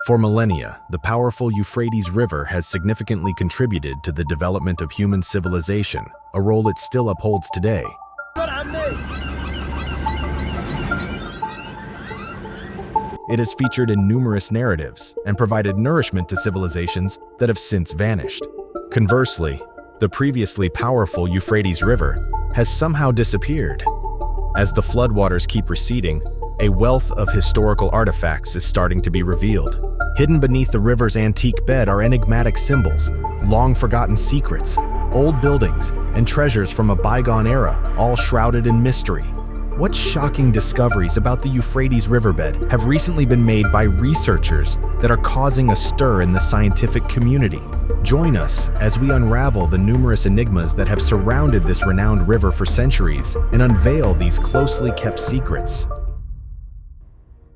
For millennia, the powerful Euphrates River has significantly contributed to the development of human civilization, a role it still upholds today. It has featured in numerous narratives and provided nourishment to civilizations that have since vanished. Conversely, the previously powerful Euphrates River has somehow disappeared. As the floodwaters keep receding, a wealth of historical artifacts is starting to be revealed. Hidden beneath the river's antique bed are enigmatic symbols, long-forgotten secrets, old buildings, and treasures from a bygone era, all shrouded in mystery. What shocking discoveries about the Euphrates riverbed have recently been made by researchers that are causing a stir in the scientific community? Join us as we unravel the numerous enigmas that have surrounded this renowned river for centuries and unveil these closely kept secrets.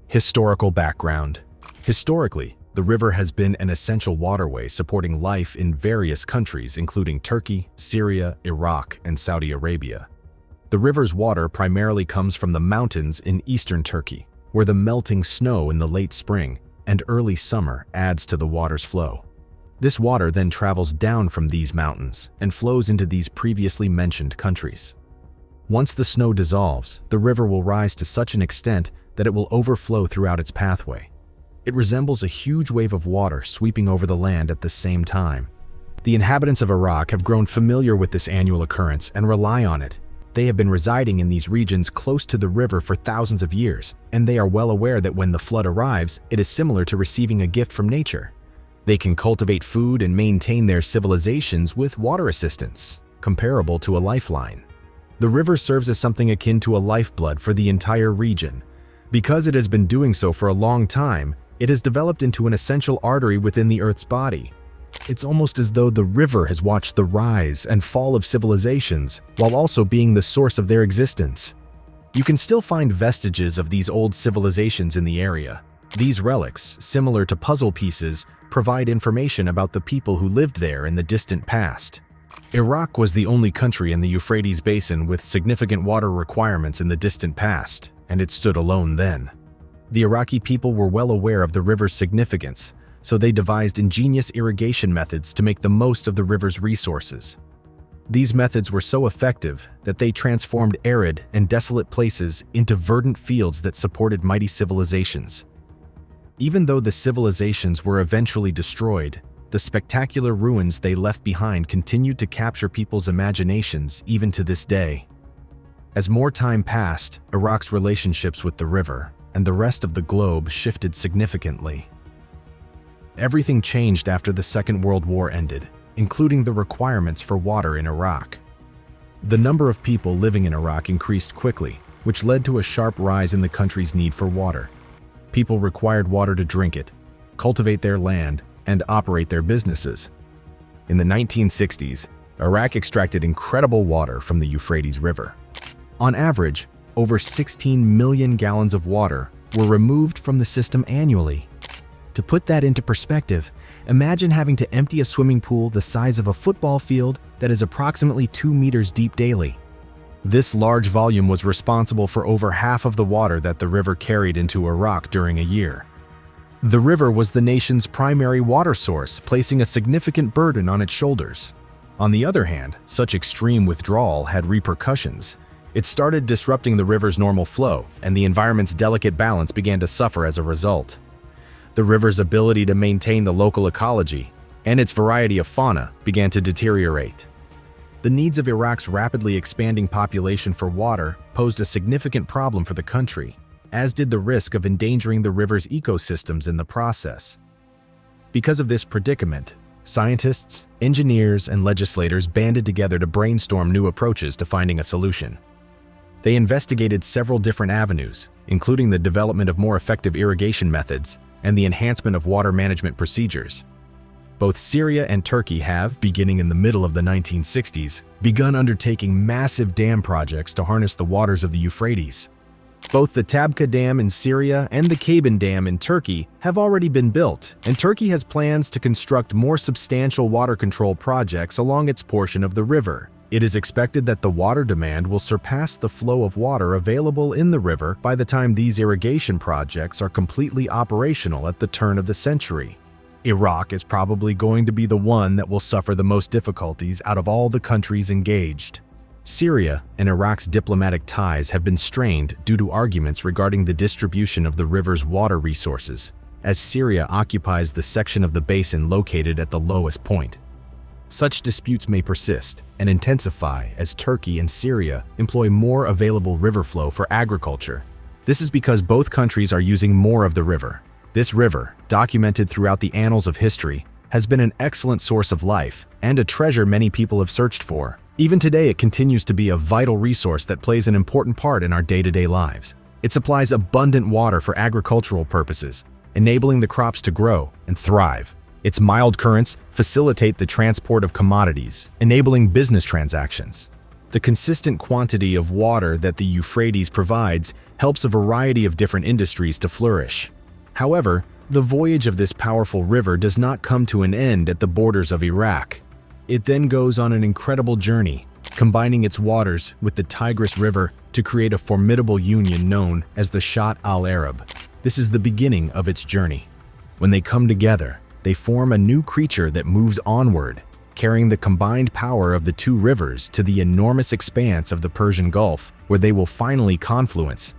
Historical background. Historically, the river has been an essential waterway supporting life in various countries, including Turkey, Syria, Iraq, and Saudi Arabia. The river's water primarily comes from the mountains in eastern Turkey, where the melting snow in the late spring and early summer adds to the water's flow. This water then travels down from these mountains and flows into these previously mentioned countries. Once the snow dissolves, the river will rise to such an extent that it will overflow throughout its pathway. It resembles a huge wave of water sweeping over the land at the same time. The inhabitants of Iraq have grown familiar with this annual occurrence and rely on it. They have been residing in these regions close to the river for thousands of years, and they are well aware that when the flood arrives, it is similar to receiving a gift from nature. They can cultivate food and maintain their civilizations with water assistance, comparable to a lifeline. The river serves as something akin to a lifeblood for the entire region. Because it has been doing so for a long time, it has developed into an essential artery within the Earth's body. It's almost as though the river has watched the rise and fall of civilizations while also being the source of their existence. You can still find vestiges of these old civilizations in the area. These relics, similar to puzzle pieces, provide information about the people who lived there in the distant past. Iraq was the only country in the Euphrates basin with significant water requirements in the distant past, and it stood alone then. The Iraqi people were well aware of the river's significance, so they devised ingenious irrigation methods to make the most of the river's resources. These methods were so effective that they transformed arid and desolate places into verdant fields that supported mighty civilizations. Even though the civilizations were eventually destroyed, the spectacular ruins they left behind continued to capture people's imaginations even to this day. As more time passed, Iraq's relationships with the river and the rest of the globe shifted significantly. Everything changed after the Second World War ended, including the requirements for water in Iraq. The number of people living in Iraq increased quickly, which led to a sharp rise in the country's need for water. People required water to drink it, cultivate their land, and operate their businesses. In the 1960s, Iraq extracted incredible water from the Euphrates River. On average, over 16 million gallons of water were removed from the system annually. To put that into perspective, imagine having to empty a swimming pool the size of a football field that is approximately 2 meters deep daily. This large volume was responsible for over half of the water that the river carried into Iraq during a year. The river was the nation's primary water source, placing a significant burden on its shoulders. On the other hand, such extreme withdrawal had repercussions. It started disrupting the river's normal flow, and the environment's delicate balance began to suffer as a result. The river's ability to maintain the local ecology and its variety of fauna began to deteriorate. The needs of Iraq's rapidly expanding population for water posed a significant problem for the country, as did the risk of endangering the river's ecosystems in the process. Because of this predicament, scientists, engineers, and legislators banded together to brainstorm new approaches to finding a solution. They investigated several different avenues, including the development of more effective irrigation methods and the enhancement of water management procedures. Both Syria and Turkey have, beginning in the middle of the 1960s, begun undertaking massive dam projects to harness the waters of the Euphrates. Both the Tabqa Dam in Syria and the Kaban Dam in Turkey have already been built, and Turkey has plans to construct more substantial water control projects along its portion of the river, It is expected that the water demand will surpass the flow of water available in the river by the time these irrigation projects are completely operational at the turn of the century. Iraq is probably going to be the one that will suffer the most difficulties out of all the countries engaged. Syria and Iraq's diplomatic ties have been strained due to arguments regarding the distribution of the river's water resources, as Syria occupies the section of the basin located at the lowest point. Such disputes may persist and intensify as Turkey and Syria employ more available river flow for agriculture. This is because both countries are using more of the river. This river, documented throughout the annals of history, has been an excellent source of life and a treasure many people have searched for. Even today, it continues to be a vital resource that plays an important part in our day-to-day lives. It supplies abundant water for agricultural purposes, enabling the crops to grow and thrive. Its mild currents facilitate the transport of commodities, enabling business transactions. The consistent quantity of water that the Euphrates provides helps a variety of different industries to flourish. However, the voyage of this powerful river does not come to an end at the borders of Iraq. It then goes on an incredible journey, combining its waters with the Tigris River to create a formidable union known as the Shatt al-Arab. This is the beginning of its journey. When they come together, they form a new creature that moves onward, carrying the combined power of the two rivers to the enormous expanse of the Persian Gulf, where they will finally confluence.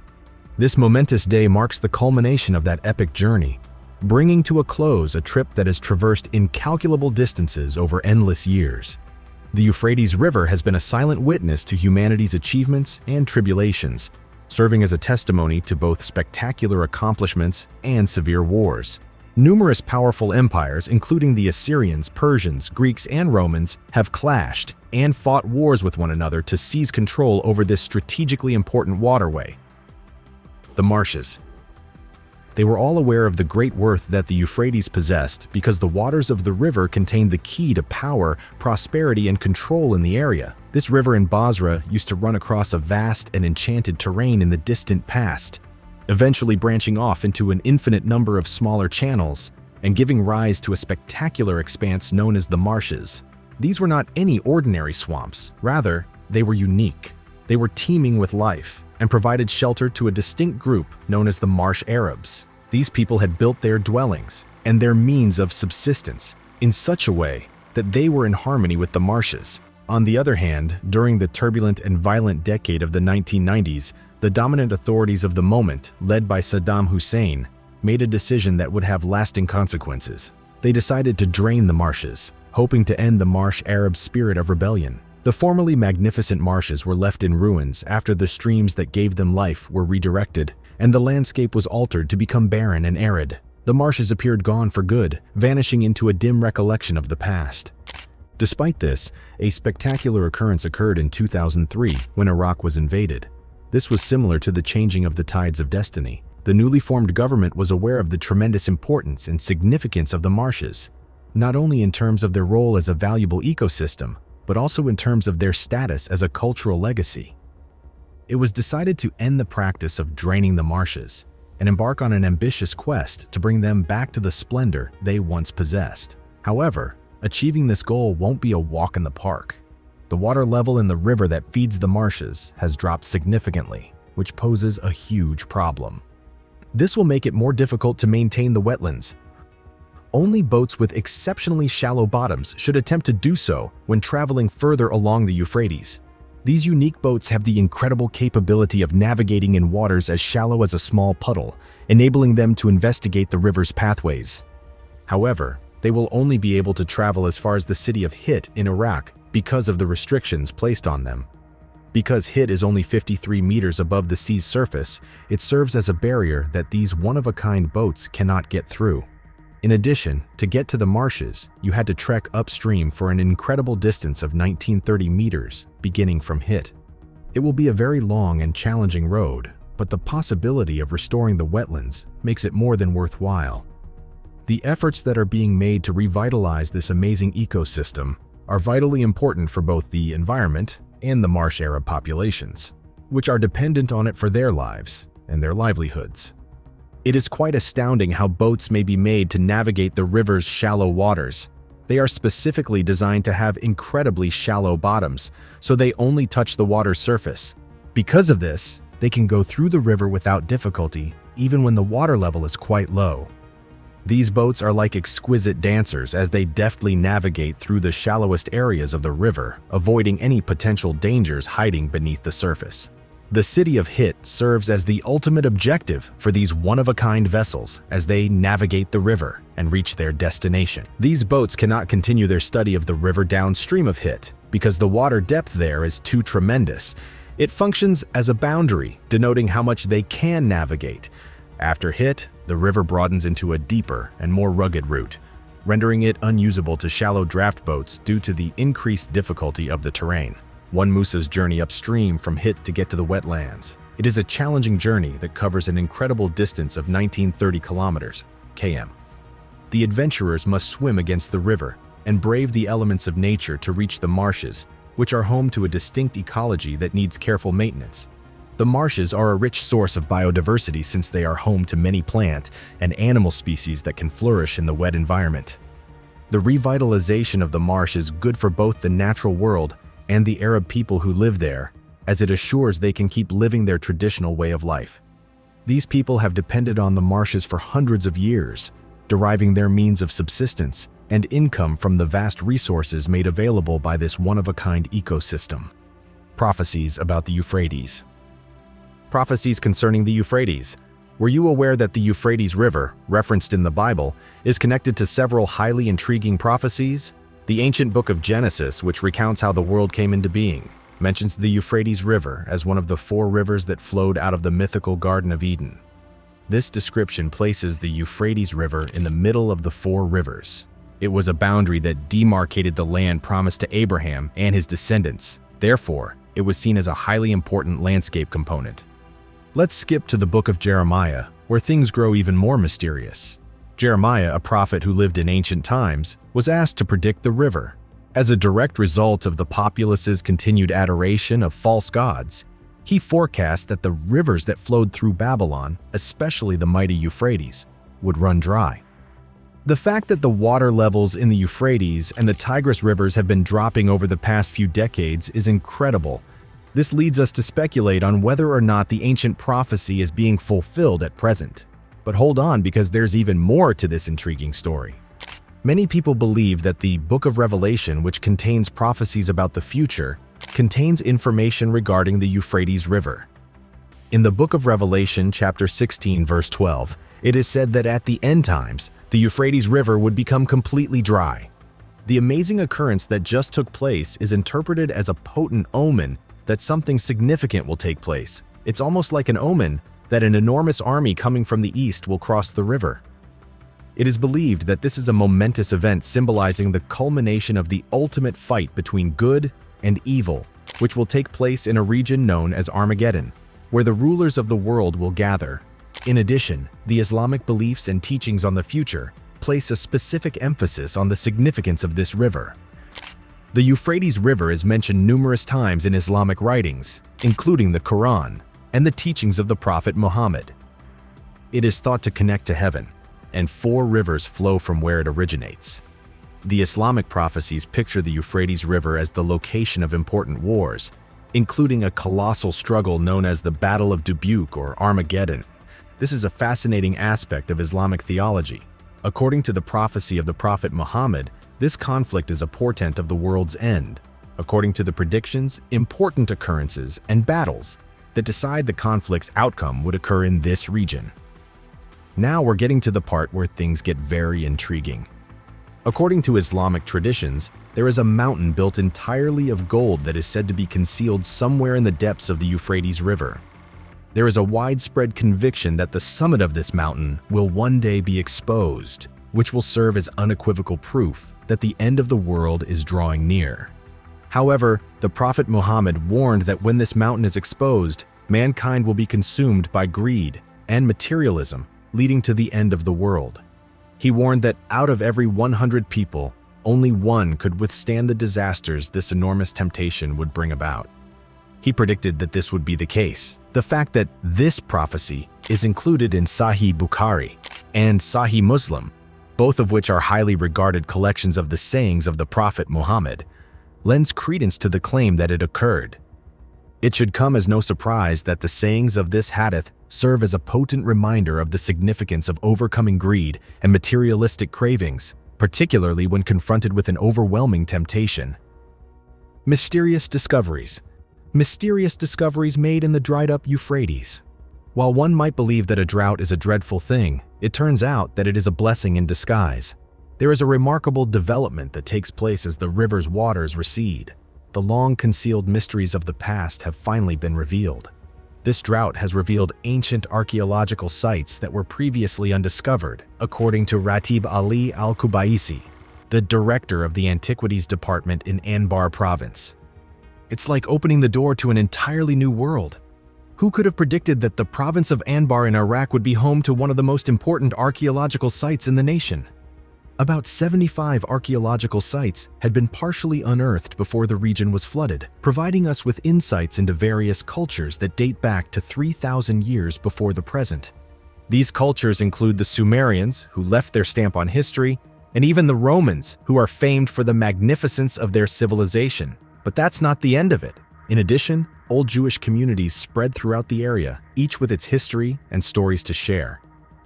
This momentous day marks the culmination of that epic journey, bringing to a close a trip that has traversed incalculable distances over endless years. The Euphrates River has been a silent witness to humanity's achievements and tribulations, serving as a testimony to both spectacular accomplishments and severe wars. Numerous powerful empires, including the Assyrians, Persians, Greeks, and Romans, have clashed and fought wars with one another to seize control over this strategically important waterway. The marshes. They were all aware of the great worth that the Euphrates possessed because the waters of the river contained the key to power, prosperity, and control in the area. This river in Basra used to run across a vast and enchanted terrain in the distant past, eventually branching off into an infinite number of smaller channels and giving rise to a spectacular expanse known as the marshes. These were not any ordinary swamps. Rather, they were unique. They were teeming with life and provided shelter to a distinct group known as the Marsh Arabs. These people had built their dwellings and their means of subsistence in such a way that they were in harmony with the marshes. On the other hand, during the turbulent and violent decade of the 1990s, the dominant authorities of the moment, led by Saddam Hussein, made a decision that would have lasting consequences. They decided to drain the marshes, hoping to end the Marsh Arab spirit of rebellion. The formerly magnificent marshes were left in ruins after the streams that gave them life were redirected, and the landscape was altered to become barren and arid. The marshes appeared gone for good, vanishing into a dim recollection of the past. Despite this, a spectacular occurrence occurred in 2003 when Iraq was invaded. This was similar to the changing of the tides of destiny. The newly formed government was aware of the tremendous importance and significance of the marshes, not only in terms of their role as a valuable ecosystem, but also in terms of their status as a cultural legacy. It was decided to end the practice of draining the marshes and embark on an ambitious quest to bring them back to the splendor they once possessed. However, achieving this goal won't be a walk in the park. The water level in the river that feeds the marshes has dropped significantly, which poses a huge problem. This will make it more difficult to maintain the wetlands. Only boats with exceptionally shallow bottoms should attempt to do so when traveling further along the Euphrates. These unique boats have the incredible capability of navigating in waters as shallow as a small puddle, enabling them to investigate the river's pathways. However, they will only be able to travel as far as the city of Hit in Iraq because of the restrictions placed on them. Because Hit is only 53 meters above the sea's surface, it serves as a barrier that these one-of-a-kind boats cannot get through. In addition, to get to the marshes, you had to trek upstream for an incredible distance of 1930 meters, beginning from Hit. It will be a very long and challenging road, but the possibility of restoring the wetlands makes it more than worthwhile. The efforts that are being made to revitalize this amazing ecosystem are vitally important for both the environment and the Marsh Arab populations, which are dependent on it for their lives and their livelihoods. It is quite astounding how boats may be made to navigate the river's shallow waters. They are specifically designed to have incredibly shallow bottoms, so they only touch the water's surface. Because of this, they can go through the river without difficulty, even when the water level is quite low. These boats are like exquisite dancers as they deftly navigate through the shallowest areas of the river, avoiding any potential dangers hiding beneath the surface. The city of Hit serves as the ultimate objective for these one-of-a-kind vessels as they navigate the river and reach their destination. These boats cannot continue their study of the river downstream of Hit because the water depth there is too tremendous. It functions as a boundary, denoting how much they can navigate. After Hit, the river broadens into a deeper and more rugged route, rendering it unusable to shallow draft boats due to the increased difficulty of the terrain. One Musa's journey upstream from Hit to get to the wetlands. It is a challenging journey that covers an incredible distance of 1930 kilometers, km. The adventurers must swim against the river and brave the elements of nature to reach the marshes, which are home to a distinct ecology that needs careful maintenance. The marshes are a rich source of biodiversity since they are home to many plant and animal species that can flourish in the wet environment. The revitalization of the marsh is good for both the natural world and the Arab people who live there, as it assures they can keep living their traditional way of life. These people have depended on the marshes for hundreds of years, deriving their means of subsistence and income from the vast resources made available by this one-of-a-kind ecosystem. Prophecies about the Euphrates. Prophecies concerning the Euphrates. Were you aware that the Euphrates River, referenced in the Bible, is connected to several highly intriguing prophecies? The ancient book of Genesis, which recounts how the world came into being, mentions the Euphrates River as one of the 4 rivers that flowed out of the mythical Garden of Eden. This description places the Euphrates River in the middle of the 4 rivers. It was a boundary that demarcated the land promised to Abraham and his descendants. Therefore, it was seen as a highly important landscape component. Let's skip to the book of Jeremiah, where things grow even more mysterious. Jeremiah, a prophet who lived in ancient times, was asked to predict the river. As a direct result of the populace's continued adoration of false gods, he forecast that the rivers that flowed through Babylon, especially the mighty Euphrates, would run dry. The fact that the water levels in the Euphrates and the Tigris rivers have been dropping over the past few decades is incredible. This leads us to speculate on whether or not the ancient prophecy is being fulfilled at present. But hold on, because there's even more to this intriguing story. Many people believe that the Book of Revelation, which contains prophecies about the future, contains information regarding the Euphrates River. In the Book of Revelation, chapter 16, verse 12, it is said that at the end times, the Euphrates River would become completely dry. The amazing occurrence that just took place is interpreted as a potent omen that something significant will take place. It's almost like an omen that an enormous army coming from the east will cross the river. It is believed that this is a momentous event symbolizing the culmination of the ultimate fight between good and evil, which will take place in a region known as Armageddon, where the rulers of the world will gather. In addition, the Islamic beliefs and teachings on the future place a specific emphasis on the significance of this river. The Euphrates River is mentioned numerous times in Islamic writings, including the Quran and the teachings of the Prophet Muhammad. It is thought to connect to heaven, and 4 rivers flow from where it originates. The Islamic prophecies picture the Euphrates River as the location of important wars, including a colossal struggle known as the Battle of Dubuque or Armageddon. This is a fascinating aspect of Islamic theology. According to the prophecy of the Prophet Muhammad, this conflict is a portent of the world's end. According to the predictions, important occurrences and battles that decide the conflict's outcome would occur in this region. Now we're getting to the part where things get very intriguing. According to Islamic traditions, there is a mountain built entirely of gold that is said to be concealed somewhere in the depths of the Euphrates River. There is a widespread conviction that the summit of this mountain will one day be exposed, which will serve as unequivocal proof that the end of the world is drawing near. However, the Prophet Muhammad warned that when this mountain is exposed, mankind will be consumed by greed and materialism, leading to the end of the world. He warned that out of every 100 people, only 1 could withstand the disasters this enormous temptation would bring about. He predicted that this would be the case. The fact that this prophecy is included in Sahih Bukhari and Sahih Muslim both of which are highly regarded collections of the sayings of the Prophet Muhammad, lends credence to the claim that it occurred. It should come as no surprise that the sayings of this hadith serve as a potent reminder of the significance of overcoming greed and materialistic cravings, particularly when confronted with an overwhelming temptation. Mysterious discoveries. Mysterious discoveries made in the dried-up Euphrates. While one might believe that a drought is a dreadful thing, it turns out that it is a blessing in disguise. There is a remarkable development that takes place as the river's waters recede. The long-concealed mysteries of the past have finally been revealed. This drought has revealed ancient archaeological sites that were previously undiscovered, according to Ratib Ali al-Kubaisi, the director of the Antiquities Department in Anbar Province. It's like opening the door to an entirely new world. Who could have predicted that the province of Anbar in Iraq would be home to one of the most important archaeological sites in the nation? About 75 archaeological sites had been partially unearthed before the region was flooded, providing us with insights into various cultures that date back to 3,000 years before the present. These cultures include the Sumerians, who left their stamp on history, and even the Romans, who are famed for the magnificence of their civilization. But that's not the end of it. In addition, old Jewish communities spread throughout the area, each with its history and stories to share.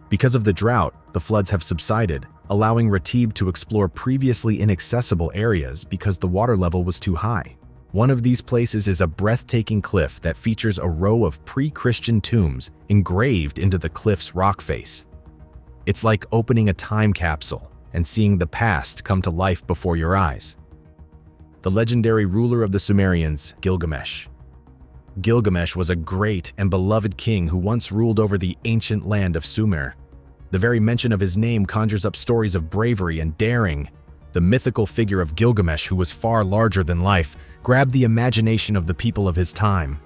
Because of the drought, the floods have subsided, allowing Ratib to explore previously inaccessible areas because the water level was too high. One of these places is a breathtaking cliff that features a row of pre-Christian tombs engraved into the cliff's rock face. It's like opening a time capsule and seeing the past come to life before your eyes. The legendary ruler of the Sumerians, Gilgamesh. Gilgamesh was a great and beloved king who once ruled over the ancient land of Sumer. The very mention of his name conjures up stories of bravery and daring. The mythical figure of Gilgamesh, who was far larger than life, grabbed the imagination of the people of his time.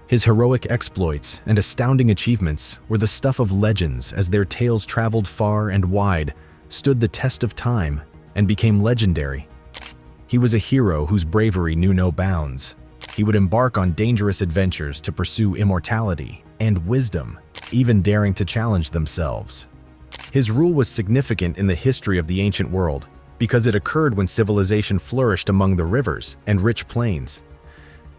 His heroic exploits and astounding achievements were the stuff of legends as their tales traveled far and wide, stood the test of time, and became legendary. He was a hero whose bravery knew no bounds. He would embark on dangerous adventures to pursue immortality and wisdom, even daring to challenge themselves. His rule was significant in the history of the ancient world because it occurred when civilization flourished among the rivers and rich plains.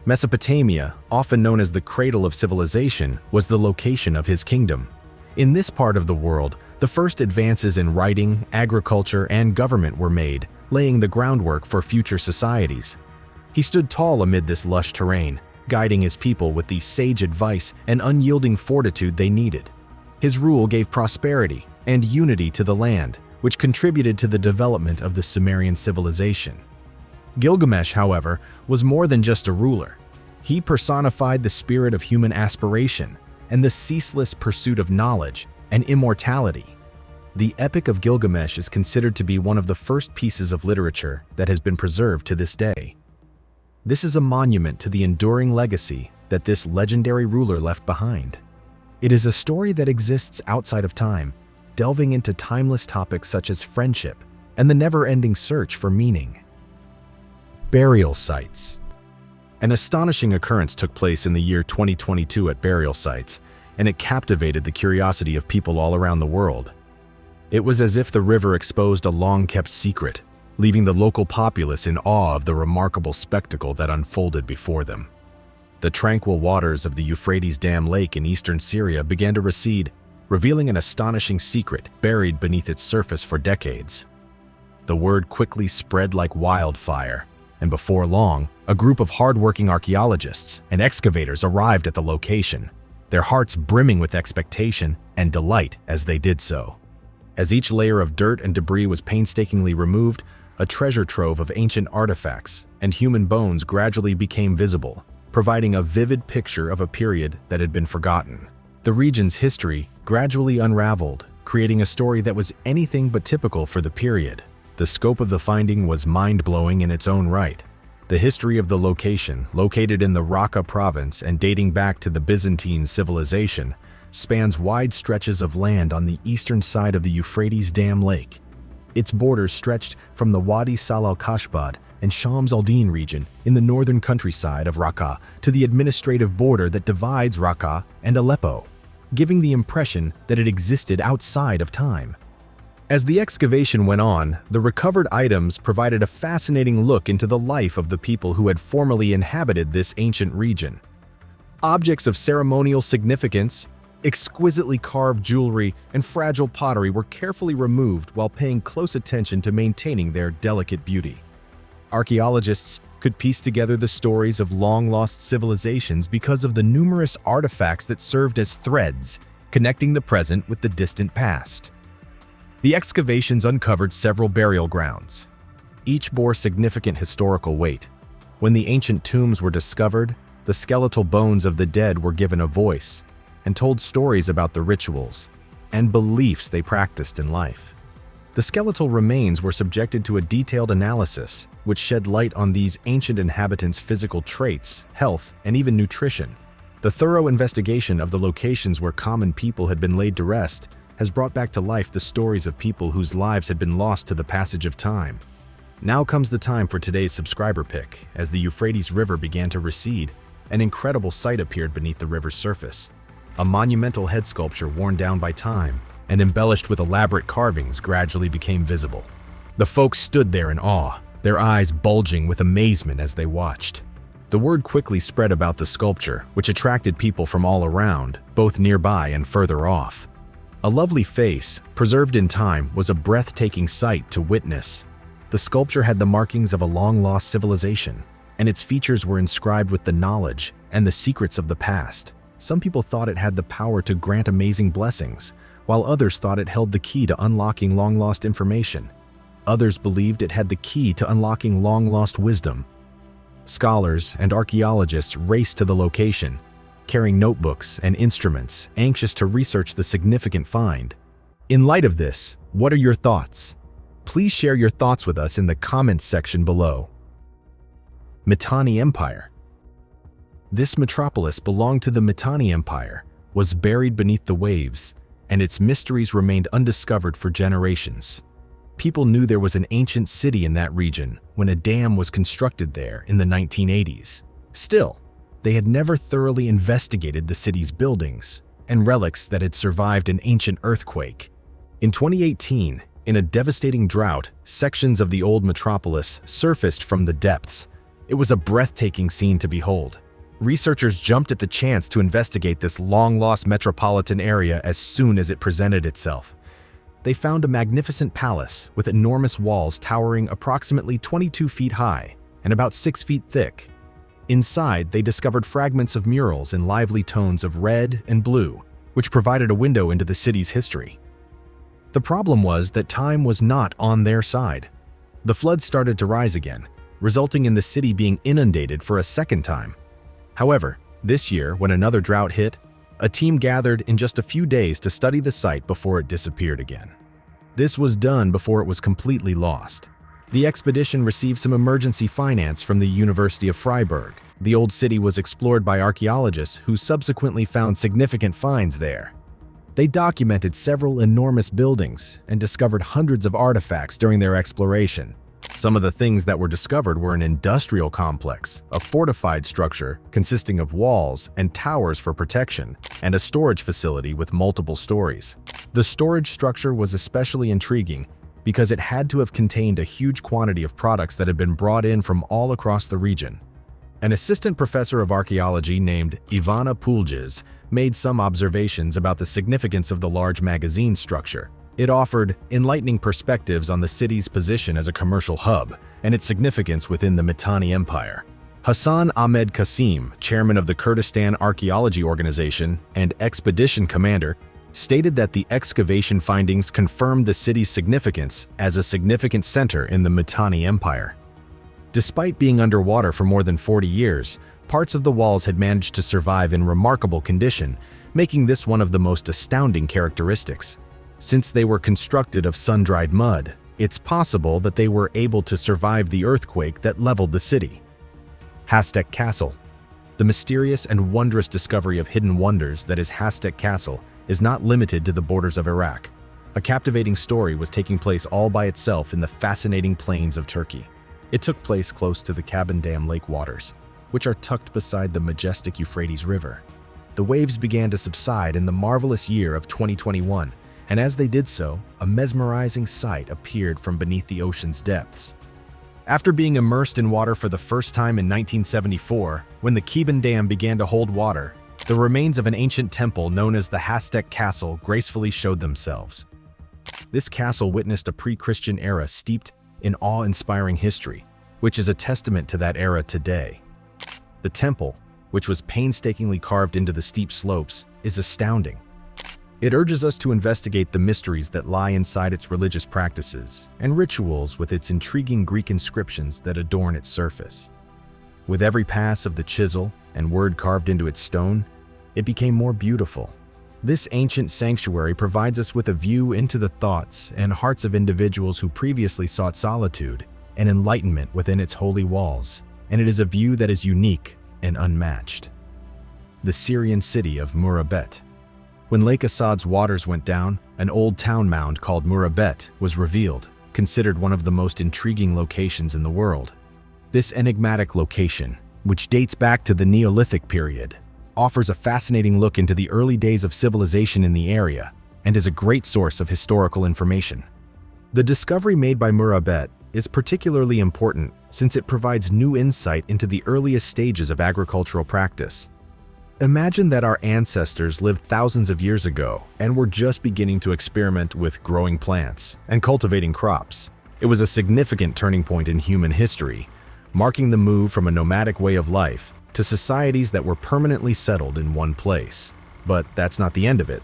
Mesopotamia, often known as the cradle of civilization, was the location of his kingdom. In this part of the world, the first advances in writing, agriculture, and government were made, laying the groundwork for future societies. He stood tall amid this lush terrain, guiding his people with the sage advice and unyielding fortitude they needed. His rule gave prosperity and unity to the land, which contributed to the development of the Sumerian civilization. Gilgamesh, however, was more than just a ruler. He personified the spirit of human aspiration and the ceaseless pursuit of knowledge and immortality. The Epic of Gilgamesh is considered to be one of the first pieces of literature that has been preserved to this day. This is a monument to the enduring legacy that this legendary ruler left behind. It is a story that exists outside of time, delving into timeless topics such as friendship and the never-ending search for meaning. Burial sites. An astonishing occurrence took place in the year 2022 at burial sites, and it captivated the curiosity of people all around the world. It was as if the river exposed a long-kept secret, leaving the local populace in awe of the remarkable spectacle that unfolded before them. The tranquil waters of the Euphrates Dam Lake in eastern Syria began to recede, revealing an astonishing secret buried beneath its surface for decades. The word quickly spread like wildfire, and before long, a group of hard-working archaeologists and excavators arrived at the location, their hearts brimming with expectation and delight as they did so. As each layer of dirt and debris was painstakingly removed, a treasure trove of ancient artifacts and human bones gradually became visible, providing a vivid picture of a period that had been forgotten. The region's history gradually unraveled, creating a story that was anything but typical for the period. The scope of the finding was mind-blowing in its own right. The history of the location, located in the Raqqa province and dating back to the Byzantine civilization, spans wide stretches of land on the eastern side of the Euphrates Dam Lake. Its borders stretched from the Wadi Sal al-Kashbad and Shams al-Din region in the northern countryside of Raqqa to the administrative border that divides Raqqa and Aleppo, giving the impression that it existed outside of time. As the excavation went on, the recovered items provided a fascinating look into the life of the people who had formerly inhabited this ancient region. Objects of ceremonial significance, exquisitely carved jewelry, and fragile pottery were carefully removed while paying close attention to maintaining their delicate beauty. Archaeologists could piece together the stories of long-lost civilizations because of the numerous artifacts that served as threads, connecting the present with the distant past. The excavations uncovered several burial grounds. Each bore significant historical weight. When the ancient tombs were discovered, the skeletal bones of the dead were given a voice and told stories about the rituals and beliefs they practiced in life. The skeletal remains were subjected to a detailed analysis, which shed light on these ancient inhabitants' physical traits, health, and even nutrition. The thorough investigation of the locations where common people had been laid to rest has brought back to life the stories of people whose lives had been lost to the passage of time. Now comes the time for today's subscriber pick. As the Euphrates River began to recede, an incredible sight appeared beneath the river's surface. A monumental head sculpture worn down by time and embellished with elaborate carvings gradually became visible. The folks stood there in awe, their eyes bulging with amazement as they watched. The word quickly spread about the sculpture, which attracted people from all around, both nearby and further off. A lovely face, preserved in time, was a breathtaking sight to witness. The sculpture had the markings of a long-lost civilization, and its features were inscribed with the knowledge and the secrets of the past. Some people thought it had the power to grant amazing blessings, while others thought it held the key to unlocking long-lost information. Others believed it had the key to unlocking long-lost wisdom. Scholars and archaeologists raced to the location, carrying notebooks and instruments, anxious to research the significant find. In light of this, what are your thoughts? Please share your thoughts with us in the comments section below. Mitanni Empire. This metropolis belonged to the Mitanni Empire, was buried beneath the waves, and its mysteries remained undiscovered for generations. People knew there was an ancient city in that region when a dam was constructed there in the 1980s. Still, they had never thoroughly investigated the city's buildings and relics that had survived an ancient earthquake. In 2018, in a devastating drought, sections of the old metropolis surfaced from the depths. It was a breathtaking scene to behold. Researchers jumped at the chance to investigate this long-lost metropolitan area as soon as it presented itself. They found a magnificent palace with enormous walls towering approximately 22 feet high and about 6 feet thick. Inside, they discovered fragments of murals in lively tones of red and blue, which provided a window into the city's history. The problem was that time was not on their side. The floods started to rise again, resulting in the city being inundated for a second time. However, this year, when another drought hit, a team gathered in just a few days to study the site before it disappeared again. This was done before it was completely lost. The expedition received some emergency finance from the University of Freiburg. The old city was explored by archaeologists who subsequently found significant finds there. They documented several enormous buildings and discovered hundreds of artifacts during their exploration. Some of the things that were discovered were an industrial complex, a fortified structure consisting of walls and towers for protection, and a storage facility with multiple stories. The storage structure was especially intriguing because it had to have contained a huge quantity of products that had been brought in from all across the region. An assistant professor of archaeology named Ivana Puljes made some observations about the significance of the large magazine structure. It offered enlightening perspectives on the city's position as a commercial hub and its significance within the Mitanni Empire. Hassan Ahmed Qasim, chairman of the Kurdistan Archaeology Organization and expedition commander, stated that the excavation findings confirmed the city's significance as a significant center in the Mitanni Empire. Despite being underwater for more than 40 years, parts of the walls had managed to survive in remarkable condition, making this one of the most astounding characteristics. Since they were constructed of sun-dried mud, it's possible that they were able to survive the earthquake that leveled the city. Hastek Castle. The mysterious and wondrous discovery of hidden wonders that is Hastek Castle is not limited to the borders of Iraq. A captivating story was taking place all by itself in the fascinating plains of Turkey. It took place close to the Kaban Dam lake waters, which are tucked beside the majestic Euphrates River. The waves began to subside in the marvelous year of 2021, and as they did so, a mesmerizing sight appeared from beneath the ocean's depths. After being immersed in water for the first time in 1974, when the Keban Dam began to hold water, the remains of an ancient temple known as the Aztec Castle gracefully showed themselves. This castle witnessed a pre-Christian era steeped in awe-inspiring history, which is a testament to that era today. The temple, which was painstakingly carved into the steep slopes, is astounding. It urges us to investigate the mysteries that lie inside its religious practices and rituals with its intriguing Greek inscriptions that adorn its surface. With every pass of the chisel and word carved into its stone, it became more beautiful. This ancient sanctuary provides us with a view into the thoughts and hearts of individuals who previously sought solitude and enlightenment within its holy walls, and it is a view that is unique and unmatched. The Syrian city of Murabet. When Lake Assad's waters went down, an old town mound called Murabet was revealed, considered one of the most intriguing locations in the world. This enigmatic location, which dates back to the Neolithic period, offers a fascinating look into the early days of civilization in the area and is a great source of historical information. The discovery made by Murabet is particularly important since it provides new insight into the earliest stages of agricultural practice. Imagine that our ancestors lived thousands of years ago and were just beginning to experiment with growing plants and cultivating crops. It was a significant turning point in human history, marking the move from a nomadic way of life to societies that were permanently settled in one place. But that's not the end of it.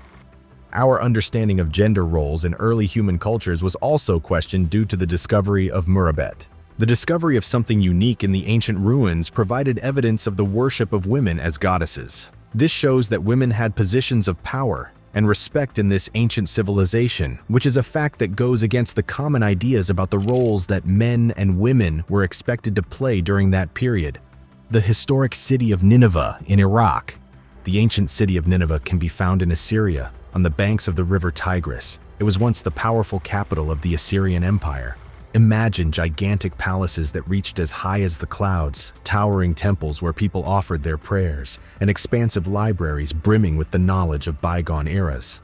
Our understanding of gender roles in early human cultures was also questioned due to the discovery of Murabet. The discovery of something unique in the ancient ruins provided evidence of the worship of women as goddesses. This shows that women had positions of power and respect in this ancient civilization, which is a fact that goes against the common ideas about the roles that men and women were expected to play during that period. The historic city of Nineveh in Iraq. The ancient city of Nineveh can be found in Assyria, on the banks of the river Tigris. It was once the powerful capital of the Assyrian Empire. Imagine gigantic palaces that reached as high as the clouds, towering temples where people offered their prayers, and expansive libraries brimming with the knowledge of bygone eras.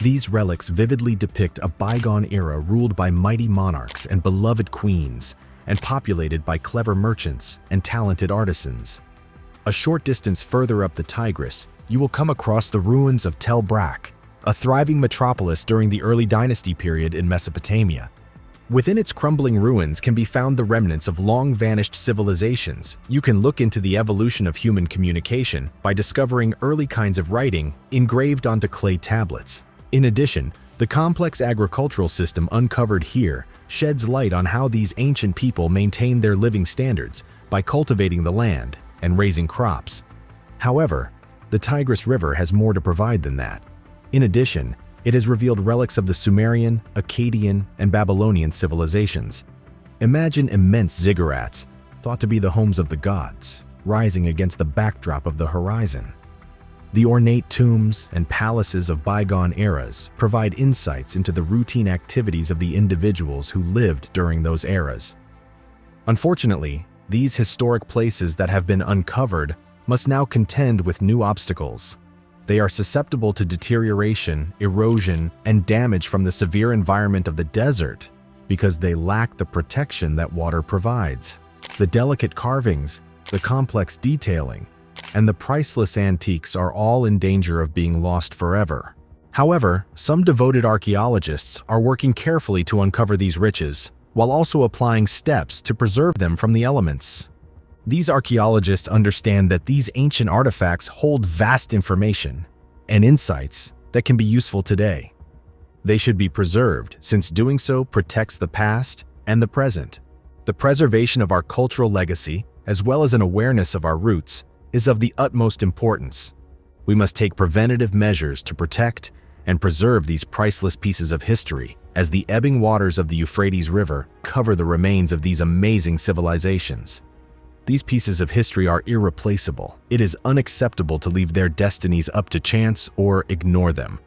These relics vividly depict a bygone era ruled by mighty monarchs and beloved queens, and populated by clever merchants and talented artisans. A short distance further up the Tigris, you will come across the ruins of Tel Brak, a thriving metropolis during the early dynasty period in Mesopotamia. Within its crumbling ruins can be found the remnants of long-vanished civilizations. You can look into the evolution of human communication by discovering early kinds of writing engraved onto clay tablets. In addition, the complex agricultural system uncovered here sheds light on how these ancient people maintained their living standards by cultivating the land and raising crops. However, the Tigris River has more to provide than that. In addition, it has revealed relics of the Sumerian, Akkadian, and Babylonian civilizations. Imagine immense ziggurats, thought to be the homes of the gods, rising against the backdrop of the horizon. The ornate tombs and palaces of bygone eras provide insights into the routine activities of the individuals who lived during those eras. Unfortunately, these historic places that have been uncovered must now contend with new obstacles. They are susceptible to deterioration, erosion, and damage from the severe environment of the desert because they lack the protection that water provides. The delicate carvings, the complex detailing, and the priceless antiques are all in danger of being lost forever. However, some devoted archaeologists are working carefully to uncover these riches, while also applying steps to preserve them from the elements. These archaeologists understand that these ancient artifacts hold vast information and insights that can be useful today. They should be preserved, since doing so protects the past and the present. The preservation of our cultural legacy, as well as an awareness of our roots, is of the utmost importance. We must take preventative measures to protect and preserve these priceless pieces of history, as the ebbing waters of the Euphrates River cover the remains of these amazing civilizations. These pieces of history are irreplaceable. It is unacceptable to leave their destinies up to chance or ignore them.